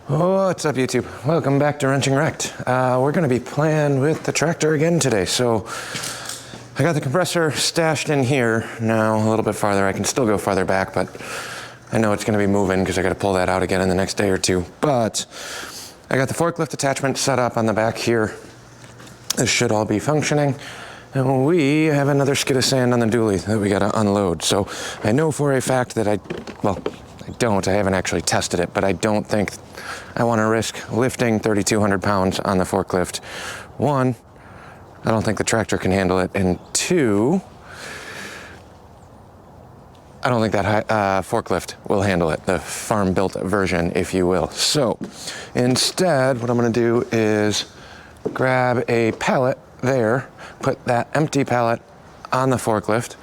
What's up, YouTube? Welcome back to Wrenching Wrecked. We're going to be playing with the tractor again today. So I got the compressor stashed in here now, a little bit farther. I can still go farther back, but I know it's going to be moving because I got to pull that out again in the next day or two. But I got the forklift attachment set up on the back here. This should all be functioning. And we have another skid of sand on the dually that we got to unload. So I know for a fact that I haven't actually tested it, but I don't think I want to risk lifting 3,200 pounds on the forklift. One, I don't think the tractor can handle it. And two, I don't think that forklift will handle it, the farm-built version, if you will. So instead, what I'm going to do is grab a pallet there, put that empty pallet on the forklift,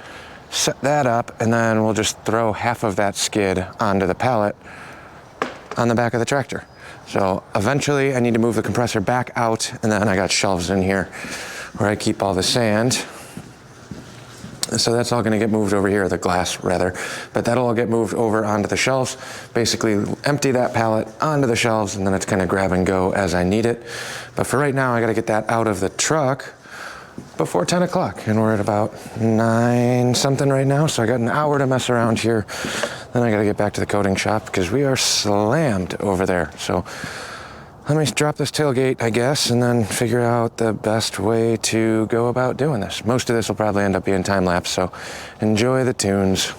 set that up, and then we'll just throw half of that skid onto the pallet on the back of the tractor. So eventually I need to move the compressor back out, and then I got shelves in here where I keep all the sand. So that's all gonna get moved over here, the glass rather, but that'll all get moved over onto the shelves. Basically empty that pallet onto the shelves, and then it's kind of grab and go as I need it. But for right now, I gotta get that out of the truck before 10 o'clock, and we're at about 9 something right now, so I got an hour to mess around here. Then I gotta get back to the coating shop because we are slammed over there. So let me drop this tailgate, I guess, and then figure out the best way to go about doing this. Most of this will probably end up being time-lapse, so enjoy the tunes.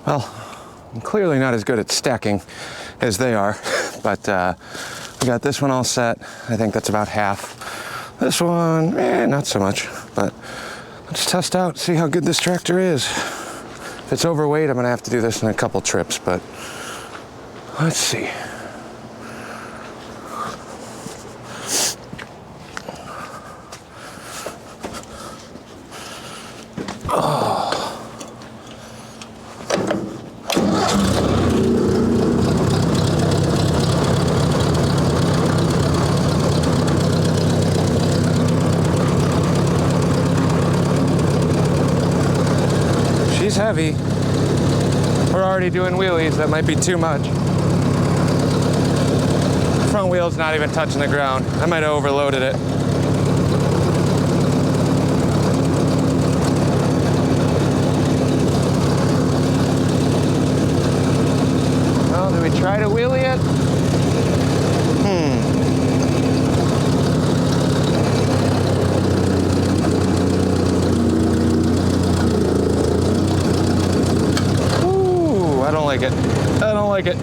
Well, I'm clearly not as good at stacking as they are, but we got this one all set. I think that's about half. This one, not so much, but let's test out, see how good this tractor is. If it's overweight, I'm gonna have to do this in a couple trips, but let's see. She's heavy. We're already doing wheelies, that might be too much. Front wheel's not even touching the ground. I might have overloaded it. Well, do we try to wheelie it? like it. I don't like it.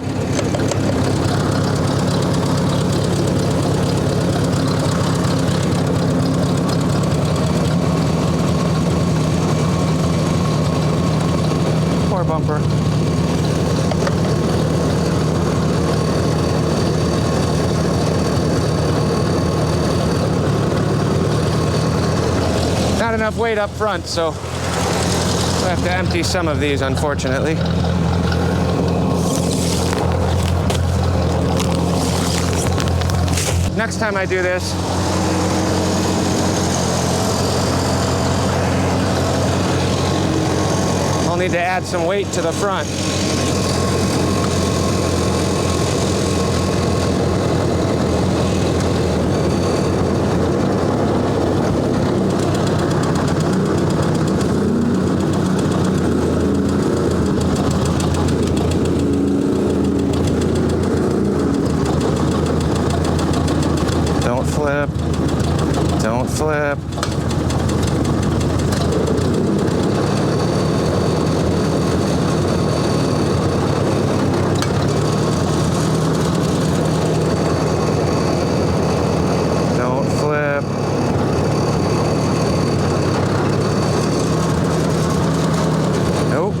Poor bumper. Not enough weight up front, so we'll have to empty some of these, unfortunately. Next time I do this, I'll need to add some weight to the front. Don't flip. Don't flip. Nope.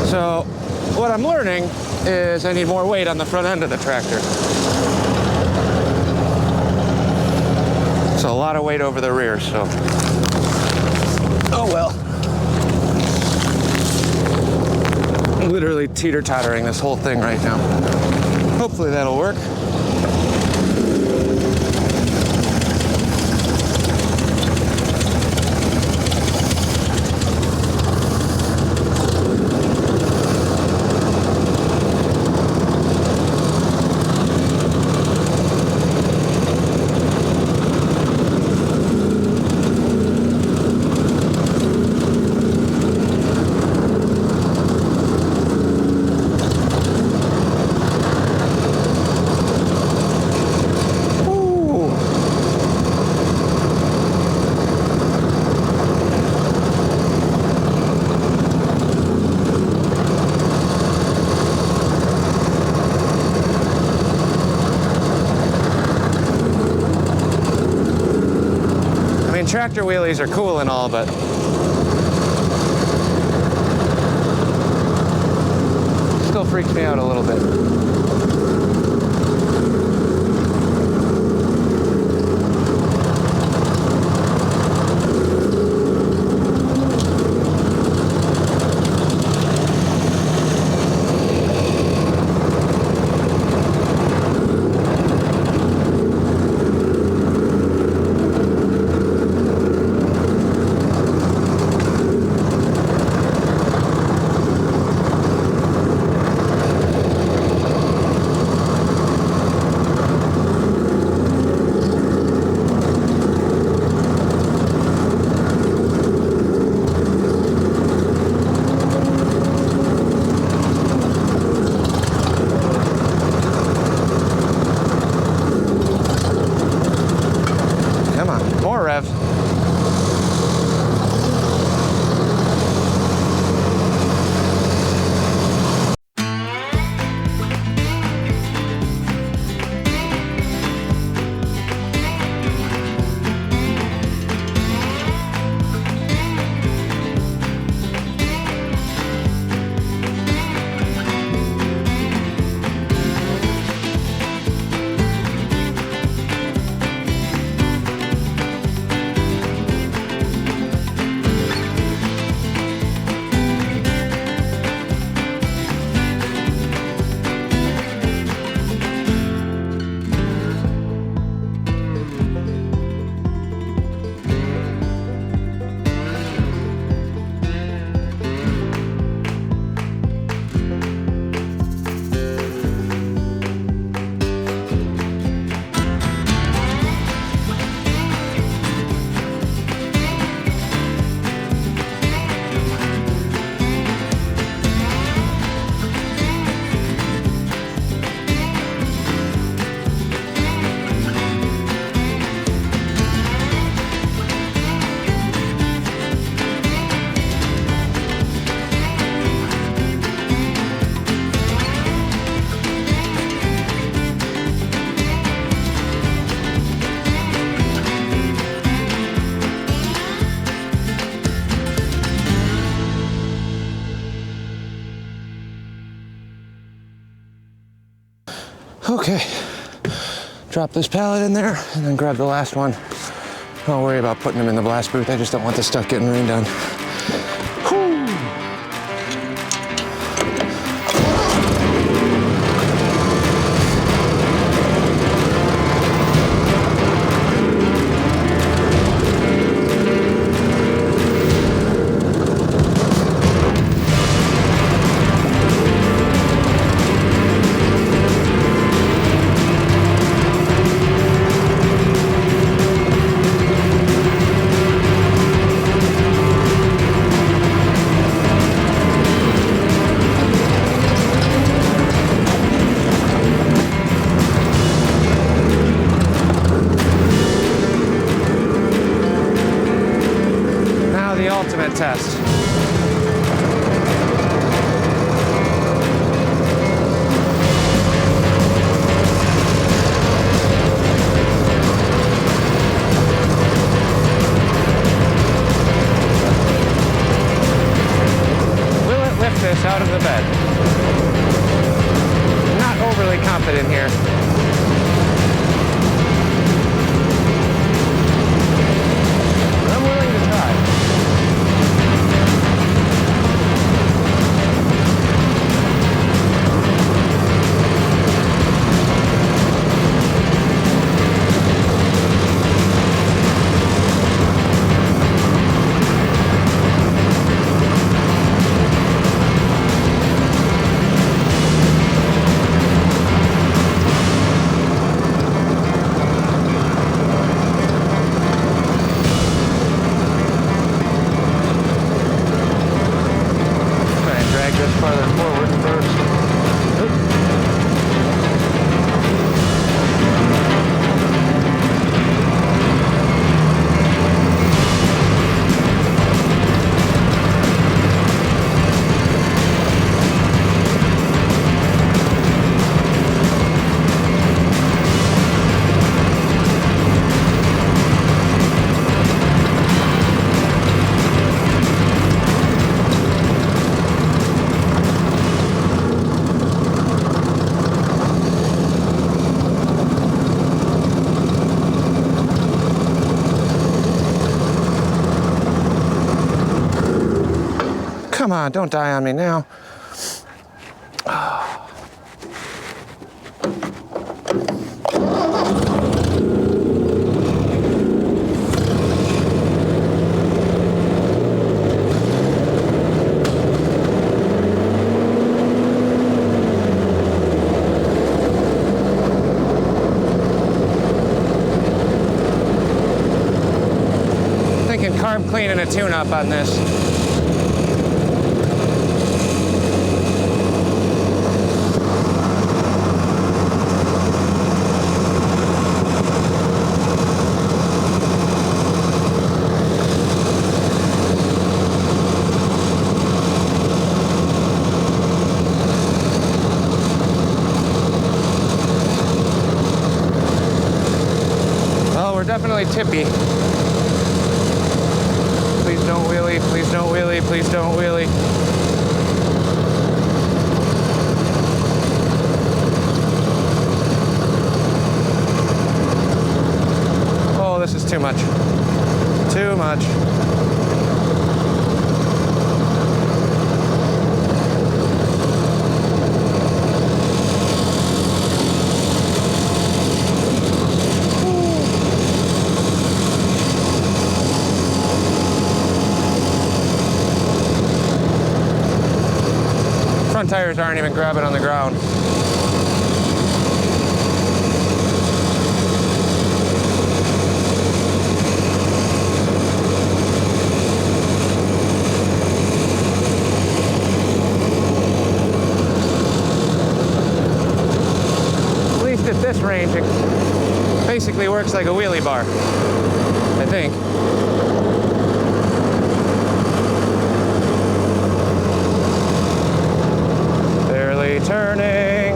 So what I'm learning is I need more weight on the front end of the tractor. So a lot of weight over the rear, so. Oh well. I'm literally teeter-tottering this whole thing right now. Hopefully that'll work. Tractor wheelies are cool and all, but still freaks me out a little bit. Okay, drop this pallet in there and then grab the last one. Don't worry about putting them in the blast booth. I just don't want this stuff getting rained on. Whew. Ultimate test. Will it lift this out of the bed? Not overly confident here. I'm willing to try. Come on, don't die on me now. Thinking carb clean and a tune-up on this. Definitely tippy. Please don't wheelie, please don't wheelie, please don't wheelie. Oh, this is too much. Too much. Front tires aren't even grabbing on the ground. At least at this range, it basically works like a wheelie bar, I think. Turning.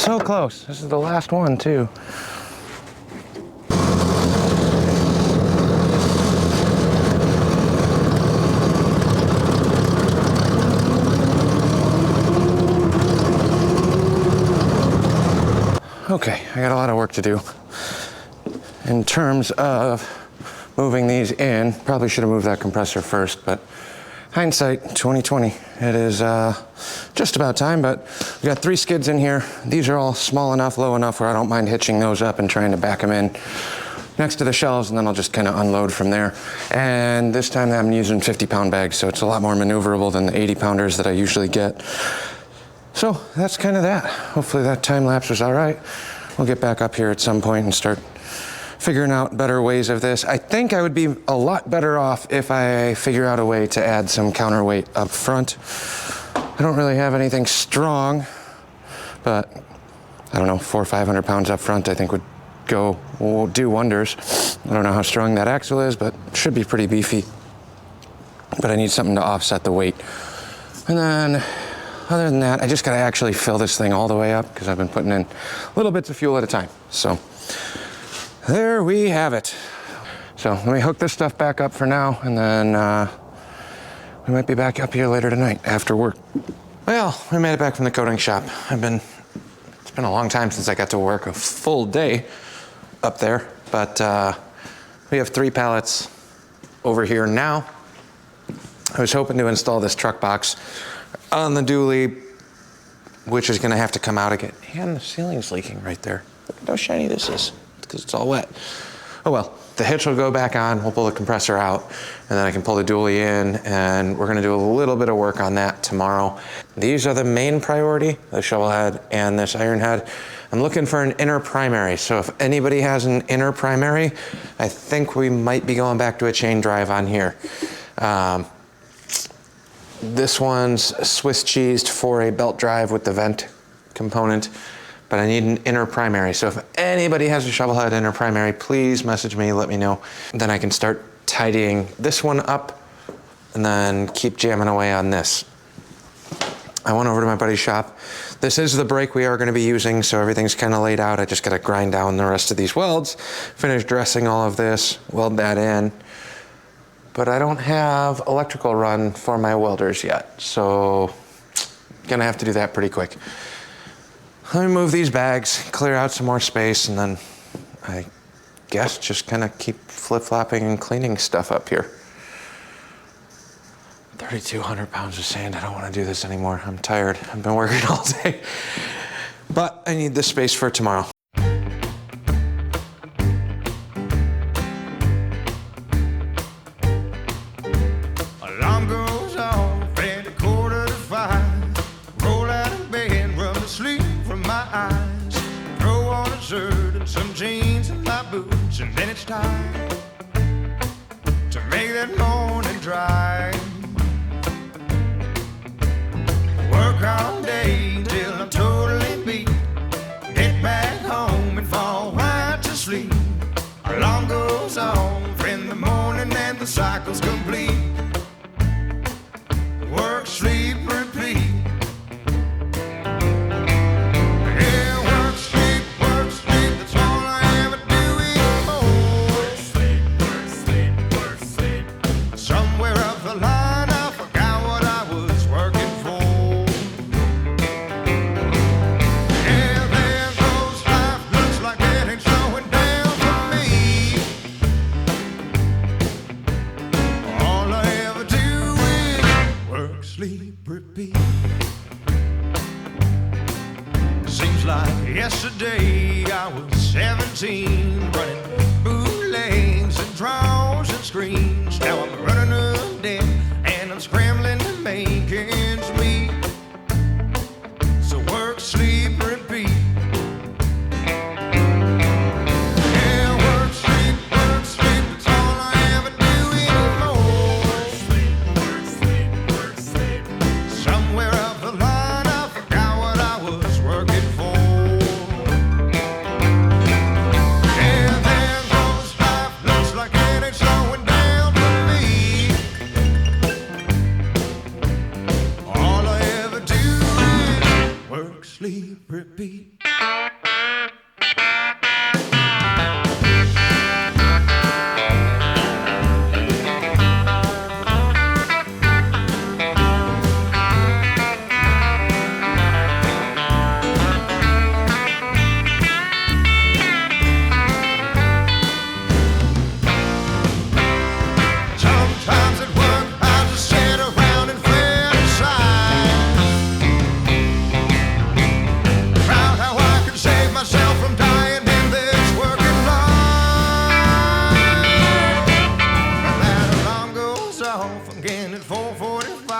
So close. This is the last one too. Okay, I got a lot of work to do. In terms of moving these in, probably should have moved that compressor first, but hindsight, 2020. It is just about time, but we got 3 skids in here. These are all small enough, low enough where I don't mind hitching those up and trying to back them in next to the shelves, and then I'll just kind of unload from there. And this time I'm using 50-pound bags, so it's a lot more maneuverable than the 80-pounders that I usually get. So that's kind of that. Hopefully that time lapse was all right. We'll get back up here at some point and start figuring out better ways of this. I think I would be a lot better off if I figure out a way to add some counterweight up front. I don't really have anything strong, but I don't know, 400 or 500 pounds up front I think will do wonders. I don't know how strong that axle is, but it should be pretty beefy. But I need something to offset the weight. And then other than that, I just gotta actually fill this thing all the way up because I've been putting in little bits of fuel at a time. So there we have it. So let me hook this stuff back up for now, and then we might be back up here later tonight after work. Well, we made it back from the coating shop. It's been a long time since I got to work a full day up there, but we have 3 pallets over here now. I was hoping to install this truck box on the dually, which is gonna have to come out again. And the ceiling's leaking right there. Look at how shiny this is, because it's all wet. Oh well, the hitch will go back on, we'll pull the compressor out, and then I can pull the dually in, and we're gonna do a little bit of work on that tomorrow. These are the main priority, the shovelhead and this ironhead. I'm looking for an inner primary, so if anybody has an inner primary, I think we might be going back to a chain drive on here. This one's Swiss cheesed for a belt drive with the vent component, but I need an inner primary. So if anybody has a shovelhead inner primary, please message me, let me know. Then I can start tidying this one up and then keep jamming away on this. I went over to my buddy's shop. This is the brake we are gonna be using, so everything's kind of laid out. I just gotta grind down the rest of these welds, finish dressing all of this, weld that in. But I don't have electrical run for my welders yet, so gonna have to do that pretty quick. Let me move these bags, clear out some more space, and then I guess just kind of keep flip-flopping and cleaning stuff up here. 3,200 pounds of sand. I don't want to do this anymore. I'm tired. I've been working all day. But I need this space for tomorrow. Alarm goes off at 4:45. Roll out of bed, rub the sleep from my eyes. Throw on a shirt and some jeans and my boots, and then it's time to make that morning drive. Work all day till I'm totally beat. Get back home and fall right to sleep. Alarm goes off in the morning and the cycle's complete. Work, sleep, repeat. Yeah, work, sleep, that's all I ever do anymore. Work, sleep, work, sleep. Somewhere up the line I forgot what I was working for. Yeah, there goes life, looks like it ain't slowing down for me. All I ever do is work, sleep, repeat. Seems like yesterday I was 17, running bootlegs and draws and screens. Now I'm running up debt and I'm scrambling to make ends meet. So work, sleep, repeat. Yeah, work, sleep, that's all I ever do anymore. Work, sleep. Somewhere up the line I forgot what I was working for. Yeah, there goes life, looks like it ain't slowing down for me. All I ever do is work, sleep, repeat.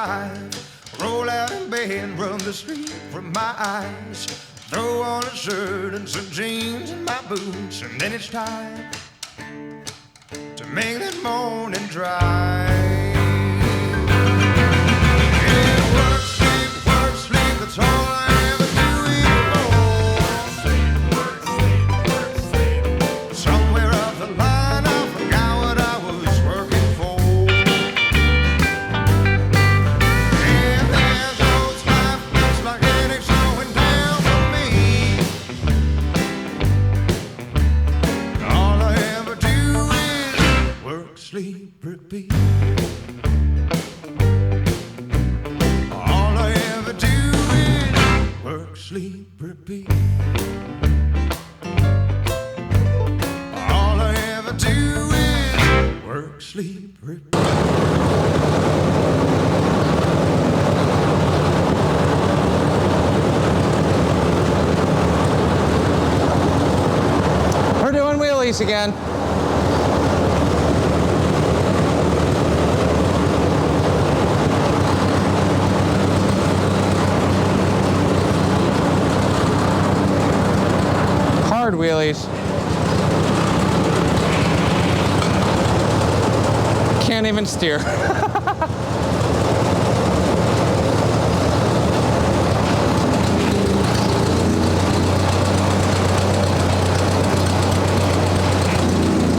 5. Roll out in bed, rub the sleep from my eyes. Throw on a shirt and some jeans and my boots, and then it's time to make that morning drive. Yeah, work, sleep, that's all I ever do anymore. Somewhere up the line, I forgot what I was working for. And there goes life, looks like it's going down for me. All I ever do is work, sleep, repeat. All I ever do is work, sleep, repeat. All I ever do is work, sleep, repeat. We're doing wheelies again. Hard wheelies. Can't even steer.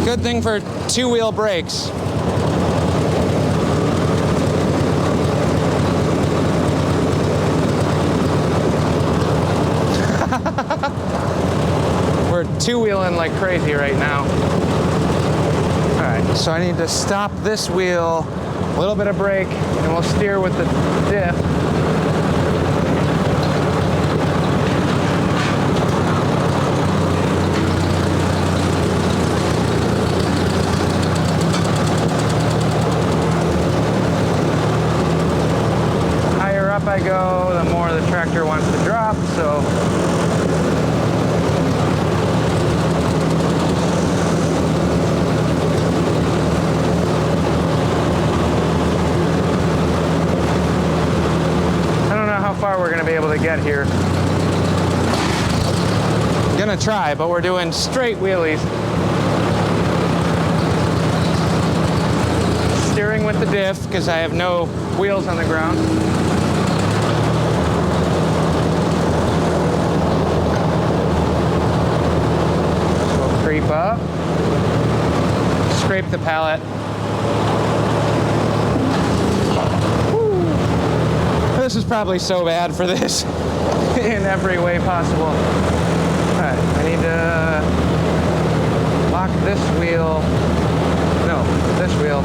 Good thing for two-wheel brakes. We're two-wheeling like crazy right now. All right, so I need to stop this wheel, a little bit of brake, and we'll steer with the diff. Higher up I go, the more the tractor wants to drop, so far we're going to be able to get here. Gonna try, but we're doing straight wheelies. Steering with the diff because I have no wheels on the ground. We'll creep up, scrape the pallet. This is probably so bad for this in every way possible. All right, I need to lock this wheel. No, this wheel.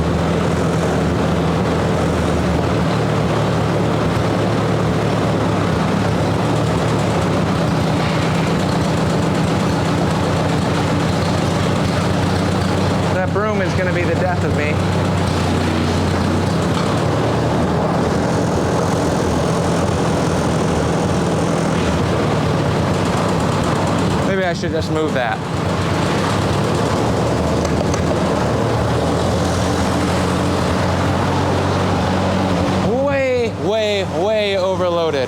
That broom is going to be the death of me. Maybe I should just move that. Way overloaded.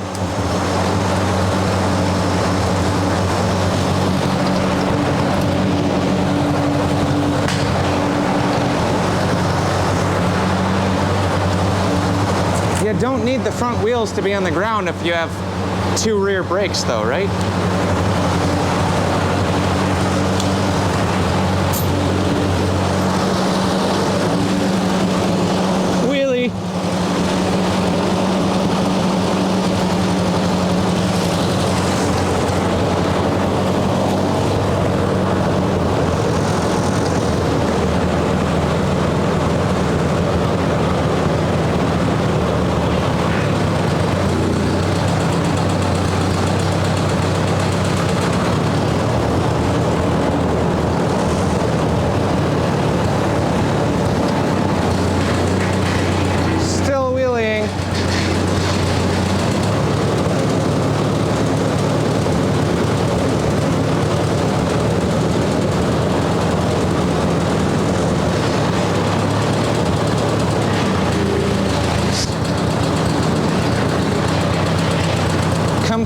You don't need the front wheels to be on the ground if you have two rear brakes though, right?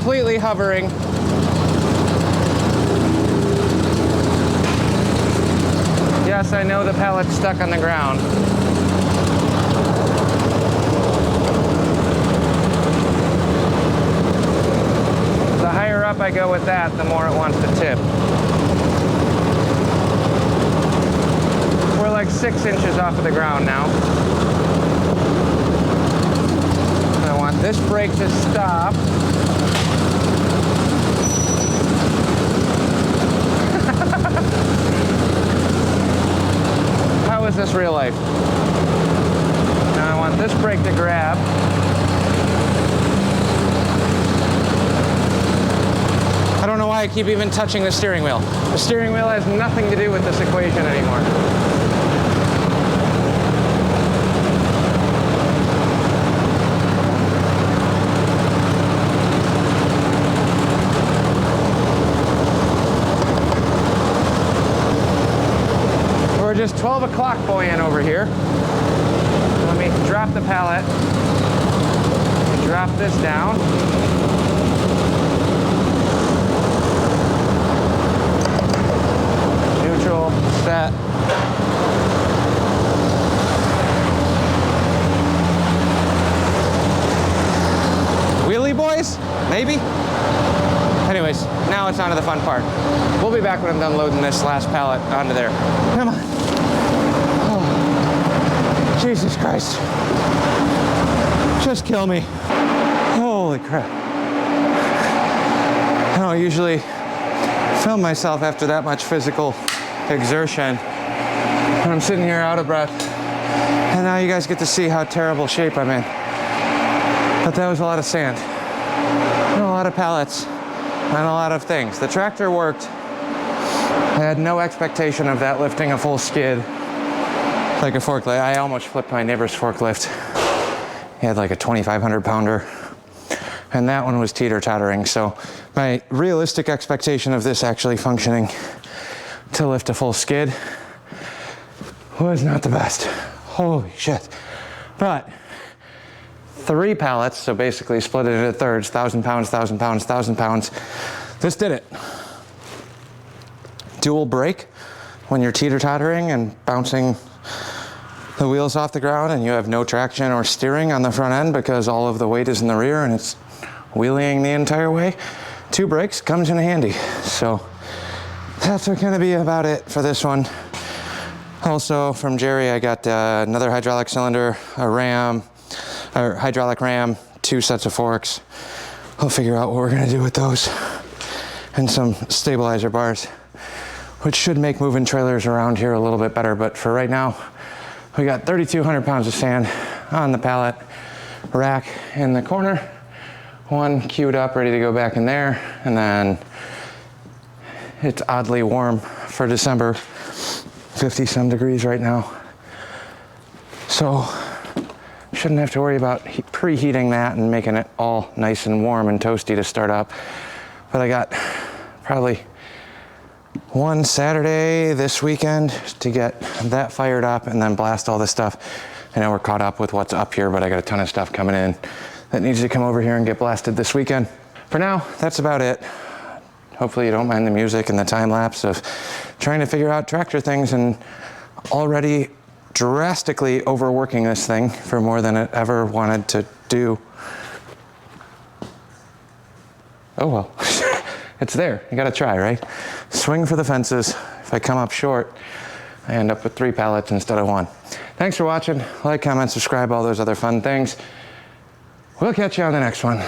completely hovering. Yes, I know the pallet's stuck on the ground. The higher up I go with that, the more it wants to tip. We're like 6 inches off of the ground now. I want this brake to stop. How is this real life? Now I want this brake to grab. I don't know why I keep even touching the steering wheel. The steering wheel has nothing to do with this equation anymore. We're just 12 o'clock buoyant over here. Let me drop the pallet. Drop this down. Neutral, set. Wheelie boys? Maybe? Anyways, now it's on to the fun part. We'll be back when I'm done loading this last pallet onto there. Come on. Oh, Jesus Christ. Just kill me. Holy crap. I don't usually film myself after that much physical exertion. And I'm sitting here out of breath. And now you guys get to see how terrible shape I'm in. But that was a lot of sand. And a lot of pallets. And a lot of things. The tractor worked. I had no expectation of that lifting a full skid like a forklift. I almost flipped my neighbor's forklift. He had like a 2,500 pounder. And that one was teeter-tottering. So my realistic expectation of this actually functioning to lift a full skid was not the best. Holy shit. But 3 pallets, so basically split it into thirds, 1,000 pounds, 1,000 pounds, 1,000 pounds. This did it. Dual brake when you're teeter-tottering and bouncing the wheels off the ground and you have no traction or steering on the front end because all of the weight is in the rear and it's wheeling the entire way. 2 brakes comes in handy. So that's gonna be about it for this one. Also from Jerry, I got another hydraulic cylinder, a ram, or hydraulic ram, 2 sets of forks. We'll figure out what we're gonna do with those. And some stabilizer bars, which should make moving trailers around here a little bit better. But for right now, we got 3,200 pounds of sand on the pallet rack in the corner. 1 queued up, ready to go back in there. And then it's oddly warm for December, 50 some degrees right now. So shouldn't have to worry about preheating that and making it all nice and warm and toasty to start up. But I got probably 1 Saturday this weekend to get that fired up and then blast all this stuff. I know we're caught up with what's up here, but I got a ton of stuff coming in that needs to come over here and get blasted this weekend. For now, that's about it. Hopefully you don't mind the music and the time lapse of trying to figure out tractor things and already drastically overworking this thing for more than it ever wanted to do. Oh well, it's there. You gotta try, right? Swing for the fences. If I come up short, I end up with 3 pallets instead of 1. Thanks for watching. Like, comment, subscribe, all those other fun things. We'll catch you on the next one.